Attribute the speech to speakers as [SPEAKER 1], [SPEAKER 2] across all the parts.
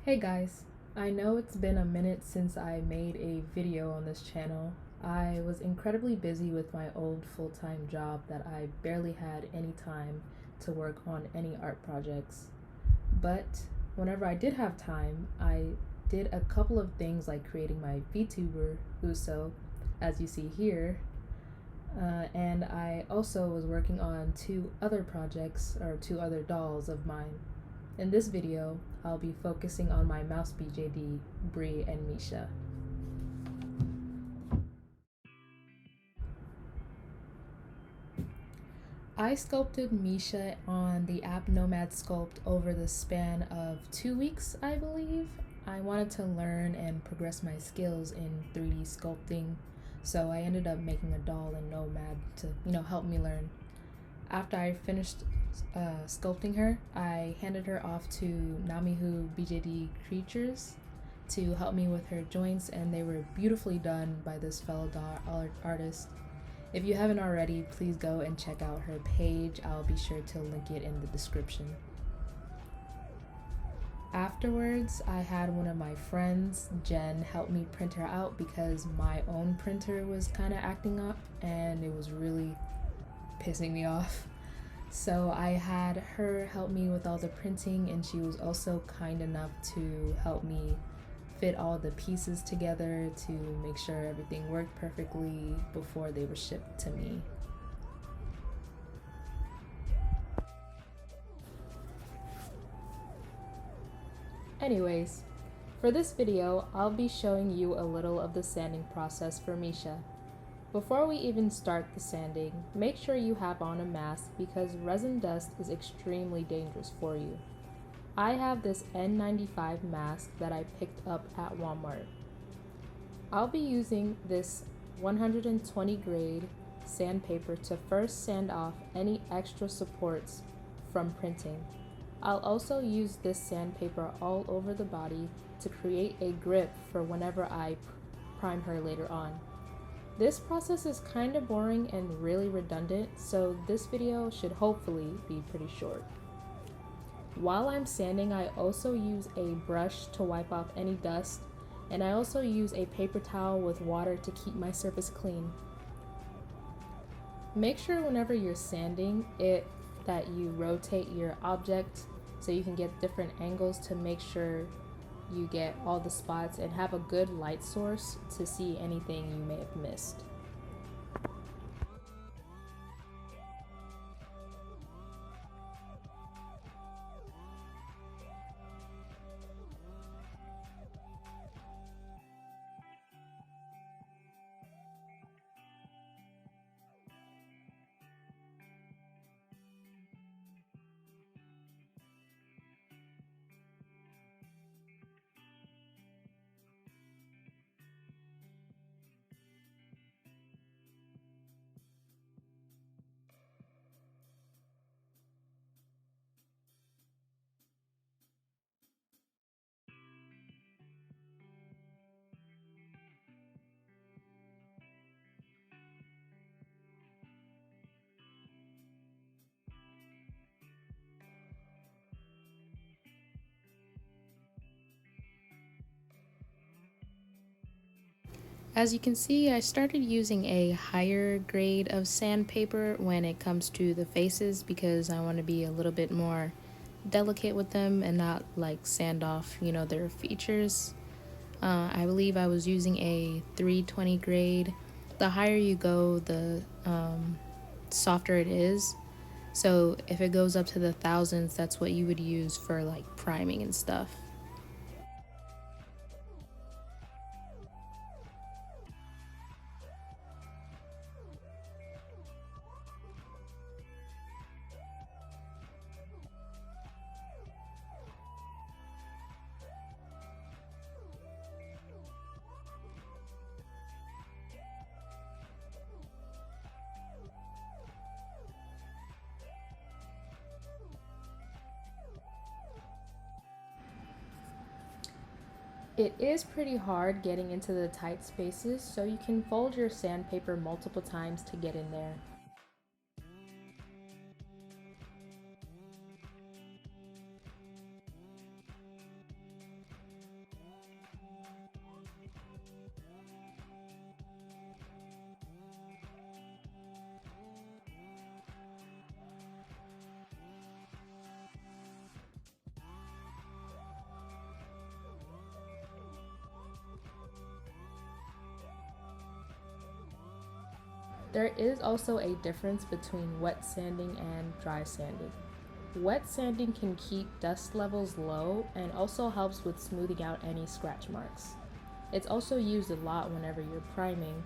[SPEAKER 1] Hey guys, I know it's been a minute since I made a video on this channel. I was incredibly busy with my old full-time job that I barely had any time to work on any art projects. But whenever I did have time, I did a couple of things like creating my Vtuber Uso, as you see here, and I also was working on two other projects or two other dolls of mine. In this video, I'll be focusing on my mouse BJD, Bree and Misha. I sculpted Misha on the app Nomad Sculpt over the span of 2 weeks, I believe. I wanted to learn and progress my skills in 3D sculpting, so I ended up making a doll in Nomad to, help me learn. After I finished sculpting her, I handed her off to Namihu BJD Creatures to help me with her joints, and they were beautifully done by this fellow doll artist. If you haven't already, please go and check out her page. I'll be sure to link it in the description. Afterwards, I had one of my friends, Jen, help me print her out because my own printer was kind of acting up and it was really pissing me off. So I had her help me with all the printing, and she was also kind enough to help me fit all the pieces together to make sure everything worked perfectly before they were shipped to me. Anyways, for this video, I'll be showing you a little of the sanding process for Misha. Before we even start the sanding, make sure you have on a mask because resin dust is extremely dangerous for you. I have this N95 mask that I picked up at Walmart. I'll be using this 120 grade sandpaper to first sand off any extra supports from printing. I'll also use this sandpaper all over the body to create a grip for whenever I prime her later on. This process is kind of boring and really redundant, so this video should hopefully be pretty short. While I'm sanding, I also use a brush to wipe off any dust, and I also use a paper towel with water to keep my surface clean. Make sure whenever you're sanding that you rotate your object so you can get different angles to make sure you get all the spots and have a good light source to see anything you may have missed. As you can see, I started using a higher grade of sandpaper when it comes to the faces because I want to be a little bit more delicate with them and not like sand off, their features. I believe I was using a 320 grade. The higher you go, the softer it is. So if it goes up to the thousands, that's what you would use for like priming and stuff. It is pretty hard getting into the tight spaces, so you can fold your sandpaper multiple times to get in there. There is also a difference between wet sanding and dry sanding. Wet sanding can keep dust levels low and also helps with smoothing out any scratch marks. It's also used a lot whenever you're priming.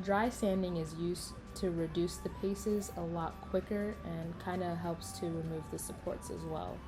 [SPEAKER 1] Dry sanding is used to reduce the paces a lot quicker and kind of helps to remove the supports as well.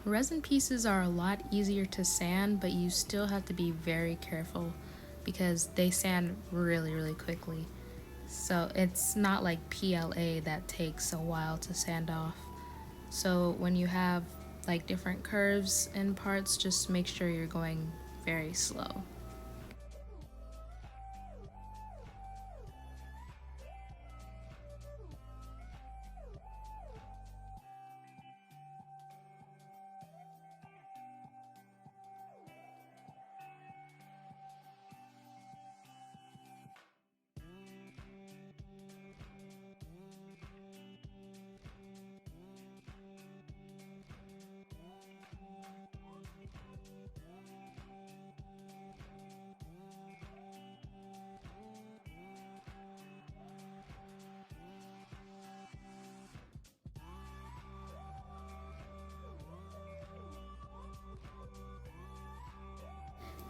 [SPEAKER 1] Resin pieces are a lot easier to sand, but you still have to be very careful because they sand really quickly. So it's not like PLA that takes a while to sand off. So when you have like different curves and parts, just make sure you're going very slow.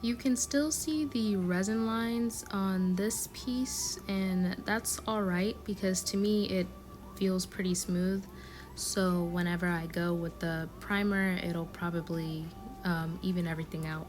[SPEAKER 1] You can still see the resin lines on this piece, and that's alright because to me it feels pretty smooth. So whenever I go with the primer, it'll probably even everything out.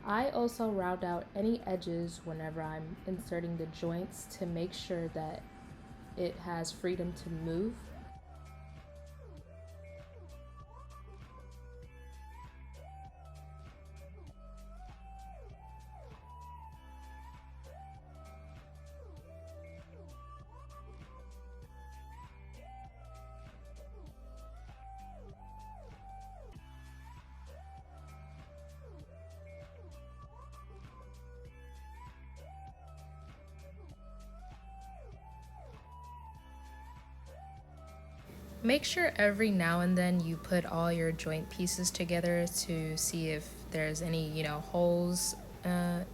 [SPEAKER 1] I also round out any edges whenever I'm inserting the joints to make sure that it has freedom to move. Make sure every now and then you put all your joint pieces together to see if there's any, holes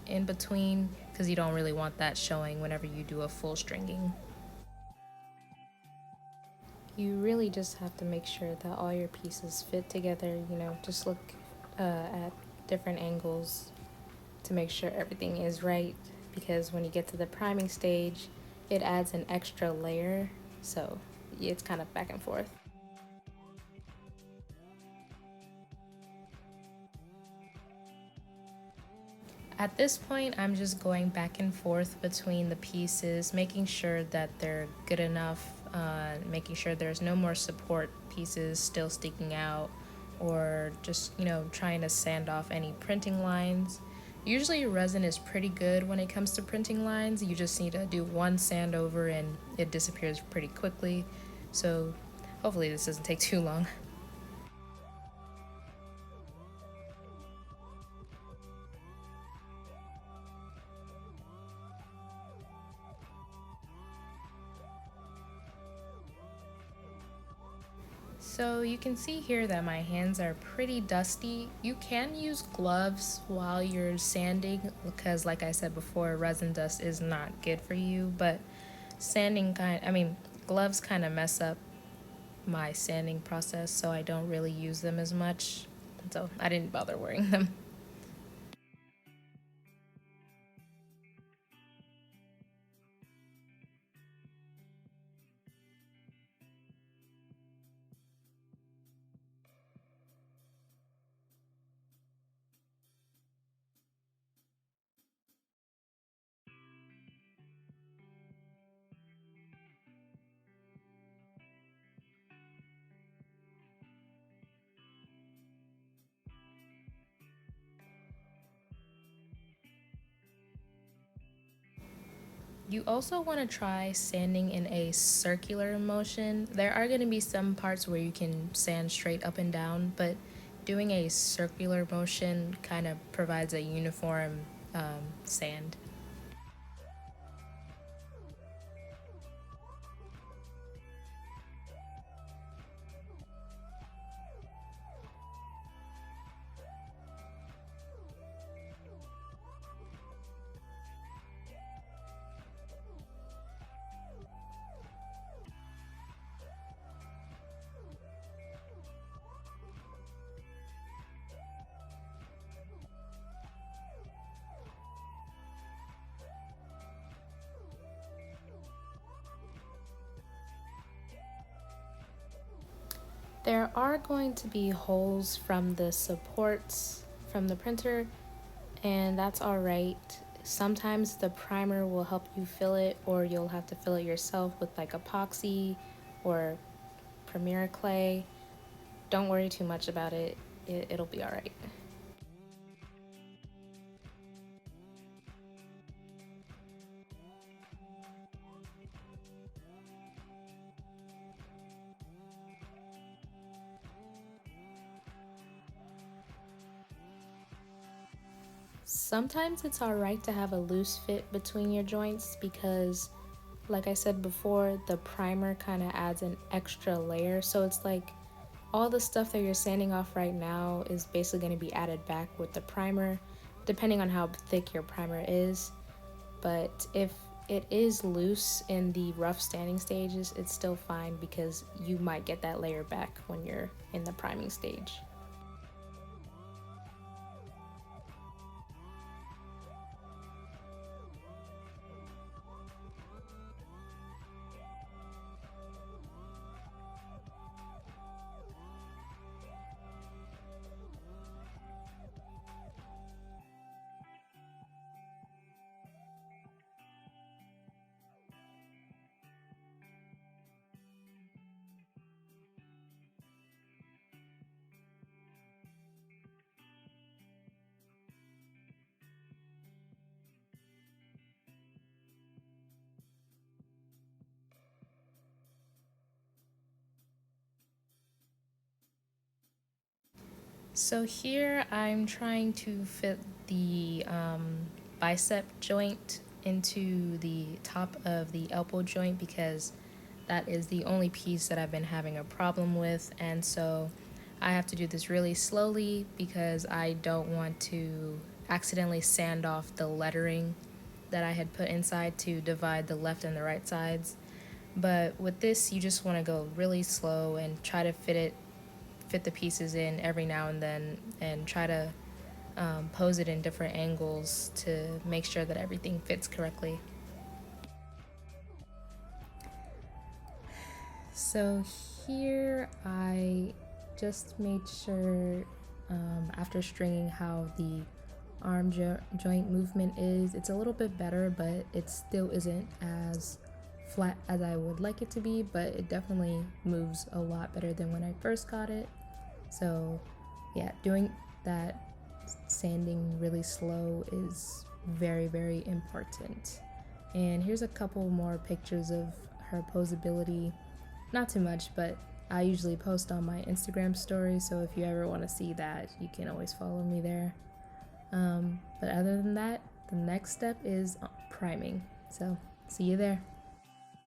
[SPEAKER 1] in between, because you don't really want that showing whenever you do a full stringing. You really just have to make sure that all your pieces fit together, just look at different angles to make sure everything is right, because when you get to the priming stage, it adds an extra layer, so it's kind of back and forth. At this point, I'm just going back and forth between the pieces, making sure that they're good enough, making sure there's no more support pieces still sticking out, or just, trying to sand off any printing lines. Usually resin is pretty good when it comes to printing lines. You just need to do one sand over and it disappears pretty quickly. So hopefully this doesn't take too long. So you can see here that my hands are pretty dusty. You can use gloves while you're sanding because, like I said before, resin dust is not good for you, but gloves kind of mess up my sanding process, so I don't really use them as much. So I didn't bother wearing them. You also want to try sanding in a circular motion. There are going to be some parts where you can sand straight up and down, but doing a circular motion kind of provides a uniform sand. There are going to be holes from the supports from the printer, and that's all right. Sometimes the primer will help you fill it, or you'll have to fill it yourself with like epoxy or Premier clay. Don't worry too much about it, it'll be all right. Sometimes it's alright to have a loose fit between your joints because, like I said before, the primer kind of adds an extra layer. So it's like all the stuff that you're sanding off right now is basically going to be added back with the primer, depending on how thick your primer is. But if it is loose in the rough sanding stages, it's still fine because you might get that layer back when you're in the priming stage. So here I'm trying to fit the bicep joint into the top of the elbow joint because that is the only piece that I've been having a problem with, and so I have to do this really slowly because I don't want to accidentally sand off the lettering that I had put inside to divide the left and the right sides. But with this, you just want to go really slow and try to fit the pieces in every now and then, and try to pose it in different angles to make sure that everything fits correctly. So here I just made sure, after stringing, how the arm joint movement is. It's a little bit better, but it still isn't as flat as I would like it to be, but it definitely moves a lot better than when I first got it. So yeah, doing that sanding really slow is very, very important. And here's a couple more pictures of her posability. Not too much, but I usually post on my Instagram story, so if you ever want to see that, you can always follow me there. But other than that, the next step is priming. So see you there.